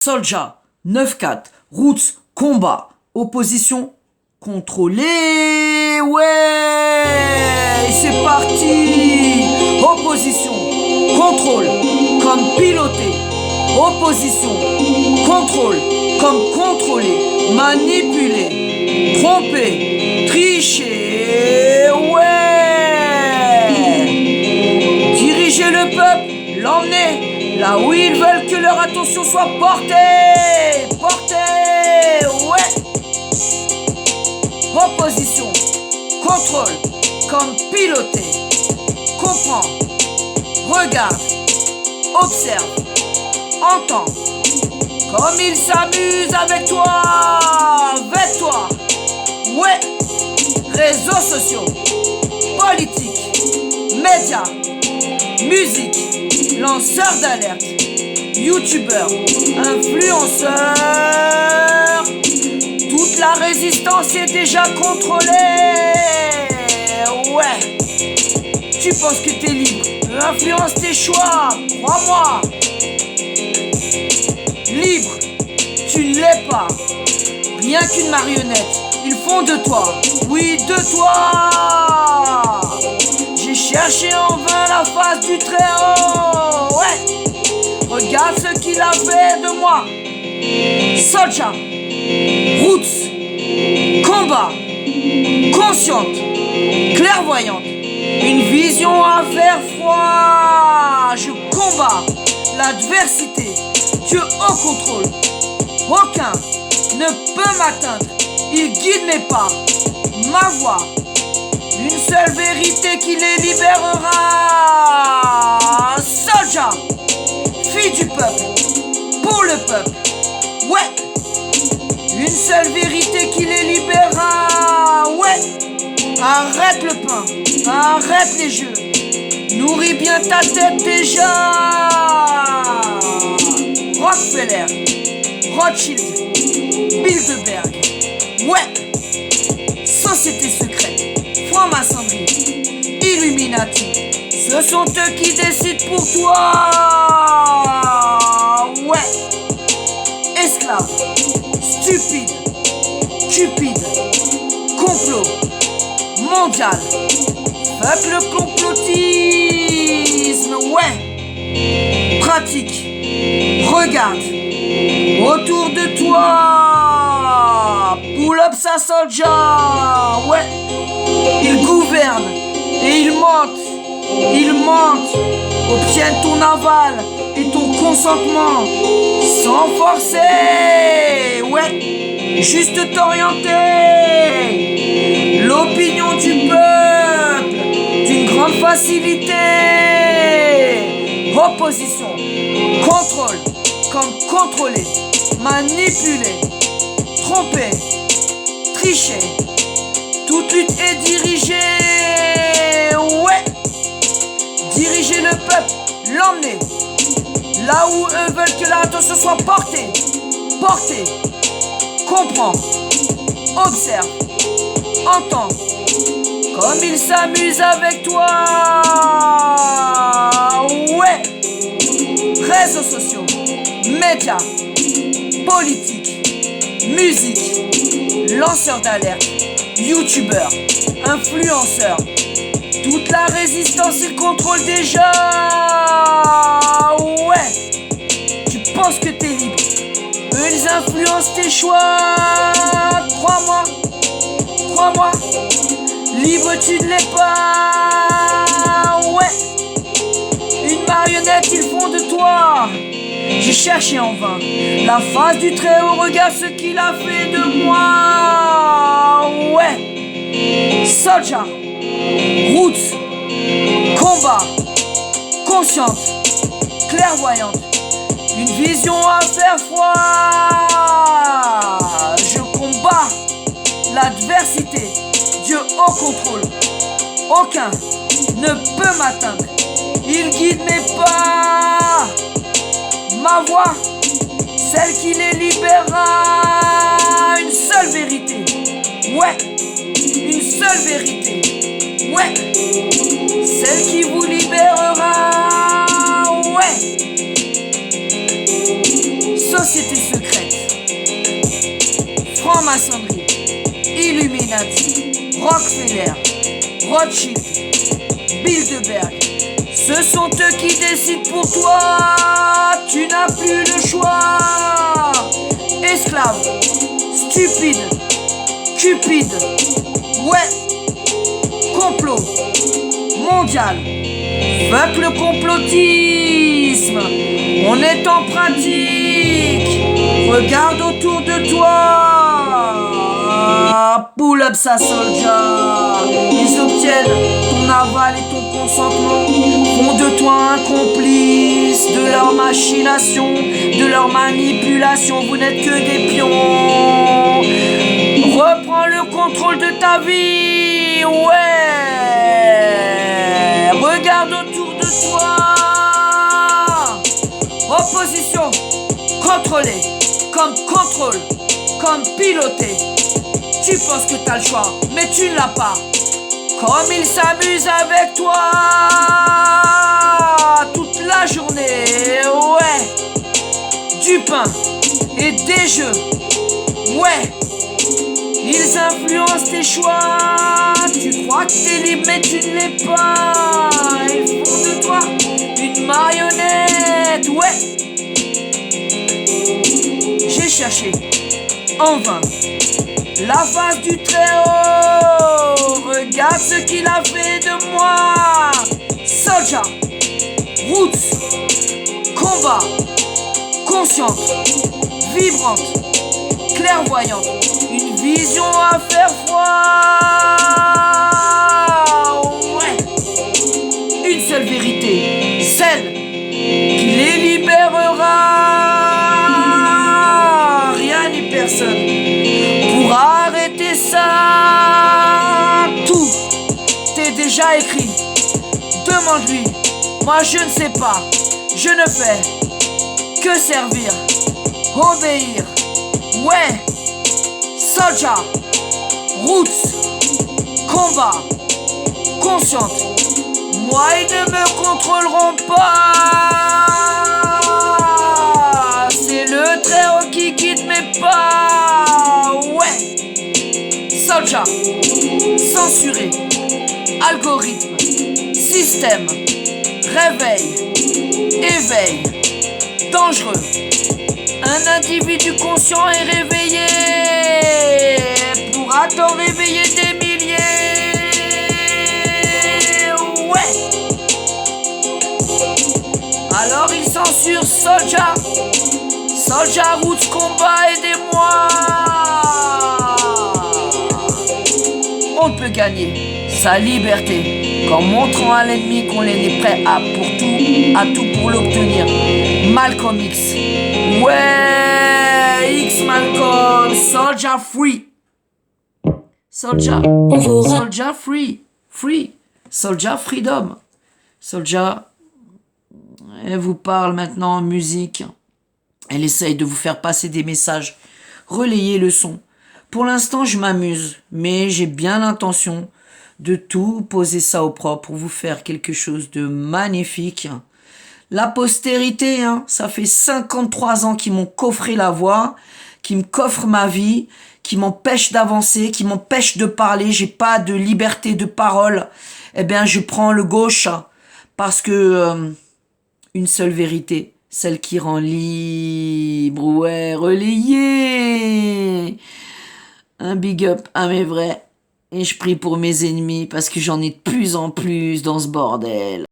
Soulja, 9-4, Roots, combat, opposition, contrôlée, ouais, c'est parti. Opposition, contrôle, comme piloter, opposition, contrôle, comme contrôler, manipuler, tromper, tricher, ouais, diriger le peuple, l'emmener là où ils veulent que leur attention soit portée, ouais. Opposition, contrôle, comme piloter, comprends, regarde, observe, entends, comme ils s'amusent avec toi, ouais. Réseaux sociaux, politique, médias, musique, lanceurs d'alerte, youtubeurs, influenceurs, toute la résistance est déjà contrôlée, ouais. Tu penses que t'es libre, influence tes choix, crois-moi. Libre, tu ne l'es pas, rien qu'une marionnette, ils font de toi, oui de toi. J'ai cherché en vain la face du Très-Haut, ouais. Regarde ce qu'il a fait de moi. Soulja, Roots, combat, consciente, clairvoyante, une vision à faire froid. Je combats l'adversité, Dieu au contrôle. Aucun ne peut m'atteindre, il guide mes pas, ma voix. Une seule vérité qui les libérera. Soulja, fille du peuple, pour le peuple, ouais. Une seule vérité qui les libérera, ouais. Arrête le pain, arrête les jeux, nourris bien ta tête déjà. Rockefeller, Rothschild, Bilderberg, ouais. Société secrète, franc-maçonnerie, Illuminati, ce sont eux qui décident pour toi, ouais. Esclave, stupide, cupide, complot, mondial, fuck le complotisme, ouais. Pratique, regarde, autour de toi, pull up sa Soulja, ouais. Ils gouvernent et ils mentent, obtiennent ton aval et ton consentement, sans forcer, ouais, juste t'orienter, l'opinion du peuple, d'une grande facilité. Opposition, contrôle, comme contrôler, manipuler, tromper, tricher, toute lutte est dirigée, ouais. Diriger le peuple, l'emmener là où eux veulent que l'attention soit portée, comprends, observe, entends, comme ils s'amusent avec toi, ouais. Réseaux sociaux, médias, politique, musique, lanceurs d'alerte, youtubeurs, influenceurs, toute la résistance ils contrôlent déjà, ouais. Tu penses que t'es libre, eux ils influencent tes choix, crois-moi, libre tu ne l'es pas, ouais. Une marionnette ils font de toi. J'ai cherché en vain la face du Très-Haut, regarde ce qu'il a fait de moi, ouais. Soulja, Roots, combat, consciente, clairvoyante, une vision à faire froid. Je combats l'adversité, Dieu au contrôle. Aucun ne peut m'atteindre, il guide mes pas. Ma voix, celle qui les libérera. Une seule vérité, ouais. Une seule vérité, ouais. Celle qui vous libérera, ouais. société secrète, franc-maçonnerie, Illuminati, Rockefeller, Rothschild, Bilderberg. Ce sont eux qui décident pour toi, tu n'as plus le choix. Esclave, stupide, cupide, ouais, complot mondial. Fuck le complotisme, on est en pratique. Regarde autour de toi. Pull up ça, soldier. Ils obtiennent ton aval et ton consentement, font de toi un complice de leur machination, de leur manipulation. Vous n'êtes que des pions. Reprends le contrôle de ta vie, ouais. Regarde autour de toi. Opposition, contrôler, comme contrôle, comme piloter. Tu penses que t'as le choix, mais tu ne l'as pas. Comme ils s'amusent avec toi toute la journée, ouais. Du pain et des jeux, ouais. Ils influencent tes choix. Tu crois que t'es libre, mais tu ne l'es pas. Ils font de toi une marionnette, ouais. J'ai cherché en vain la face du Très-Haut. Regarde ce qu'il a fait de moi. Soldier, roots, combat, consciente, vibrante, clairvoyante, une vision à faire froid. Ouais. Une seule vérité, celle qui les libérera. Rien ni personne pour arrêter ça. Tout est déjà écrit. Demande-lui. Moi je ne sais pas. Je ne fais que servir, obéir. Ouais. Soldier, roots, combat, consciente. Moi ils ne me contrôleront pas. C'est le Très-Haut qui guide mes pas. Ouais. Soldier, censuré, algorithme, système, réveil, éveil, dangereux. Un individu conscient et réveillé pourra t'en réveiller des milliers. Ouais. Alors il censure Soldier. Soldier, roots, combat, aidez-moi. On ne peut gagner sa liberté qu'en montrant à l'ennemi qu'on est prêt à tout pour l'obtenir. Malcolm X. Ouais, X Malcolm. Soldier free. Soldier. Soldier free. Free. Soldier freedom. Soldier, elle vous parle maintenant en musique. Elle essaye de vous faire passer des messages. Relayez le son. Pour l'instant, je m'amuse, mais j'ai bien l'intention de tout poser ça au propre pour vous faire quelque chose de magnifique. La postérité, ça fait 53 ans qu'ils m'ont coffré la voix, qui me coffrent ma vie, qui m'empêchent d'avancer, qui m'empêchent de parler. J'ai pas de liberté de parole. Eh bien, je prends le gauche parce que une seule vérité, celle qui rend libre, ouais, relayé. Un big up à mes vrais. Et je prie pour mes ennemis parce que j'en ai de plus en plus dans ce bordel.